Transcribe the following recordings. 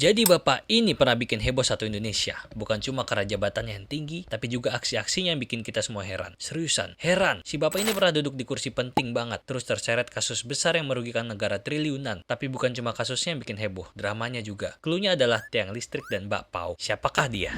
Jadi bapak ini pernah bikin heboh satu Indonesia. Bukan cuma karena jabatannya yang tinggi, tapi juga aksi-aksinya yang bikin kita semua heran. Seriusan, heran. Si bapak ini pernah duduk di kursi penting banget, terus terseret kasus besar yang merugikan negara triliunan. Tapi bukan cuma kasusnya yang bikin heboh, dramanya juga. Cluenya adalah tiang listrik dan bakpao. Siapakah dia?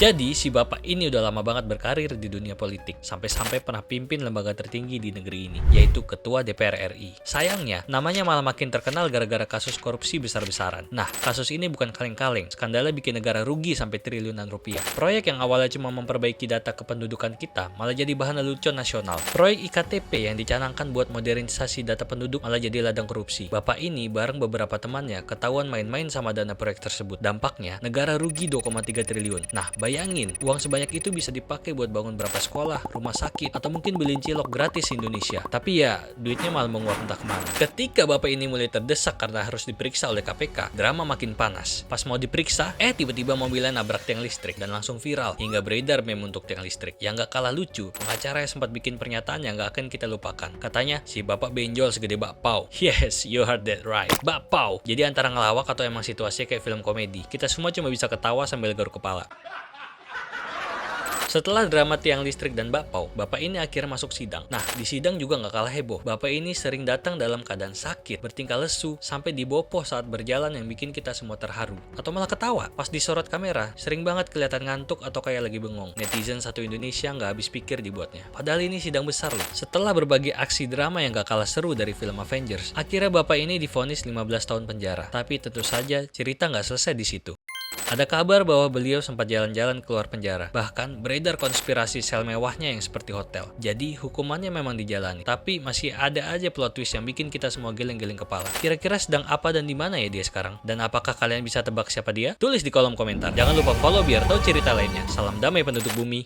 Jadi, si bapak ini udah lama banget berkarir di dunia politik, sampai-sampai pernah pimpin lembaga tertinggi di negeri ini, yaitu Ketua DPR RI. Sayangnya, namanya malah makin terkenal gara-gara kasus korupsi besar-besaran. Nah, kasus ini bukan kaleng-kaleng, skandalnya bikin negara rugi sampai triliunan rupiah. Proyek yang awalnya cuma memperbaiki data kependudukan kita, malah jadi bahan lelucon nasional. Proyek IKTP yang dicanangkan buat modernisasi data penduduk malah jadi ladang korupsi. Bapak ini bareng beberapa temannya ketahuan main-main sama dana proyek tersebut. Dampaknya, negara rugi 2,3 triliun. Nah, bayangin, uang sebanyak itu bisa dipakai buat bangun berapa sekolah, rumah sakit, atau mungkin beliin cilok gratis di Indonesia. Tapi ya, duitnya malah menguap entah kemana. Ketika bapak ini mulai terdesak karena harus diperiksa oleh KPK, drama makin panas. Pas mau diperiksa, tiba-tiba mobilnya nabrak tiang listrik dan langsung viral. Hingga beredar meme untuk tiang listrik. Yang gak kalah lucu, pengacara yang sempat bikin pernyataan yang gak akan kita lupakan. Katanya, si bapak benjol segede bakpao. Yes, you heard that right. Bakpao. Jadi antara ngelawak atau emang situasinya kayak film komedi. Kita semua cuma bisa ketawa sambil garuk kepala. Setelah drama tiang listrik dan bakpao, bapak ini akhirnya masuk sidang. Nah, di sidang juga nggak kalah heboh. Bapak ini sering datang dalam keadaan sakit, bertingkah lesu, sampai dibopoh saat berjalan yang bikin kita semua terharu. Atau malah ketawa. Pas disorot kamera, sering banget kelihatan ngantuk atau kayak lagi bengong. Netizen satu Indonesia nggak habis pikir dibuatnya. Padahal ini sidang besar loh. Setelah berbagai aksi drama yang nggak kalah seru dari film Avengers, akhirnya bapak ini divonis 15 tahun penjara. Tapi tentu saja cerita nggak selesai di situ. Ada kabar bahwa beliau sempat jalan-jalan keluar penjara. Bahkan beredar konspirasi sel mewahnya yang seperti hotel. Jadi hukumannya memang dijalani. Tapi masih ada aja plot twist yang bikin kita semua geleng-geleng kepala. Kira-kira sedang apa dan di mana ya dia sekarang? Dan apakah kalian bisa tebak siapa dia? Tulis di kolom komentar. Jangan lupa follow biar tahu cerita lainnya. Salam damai penduduk bumi.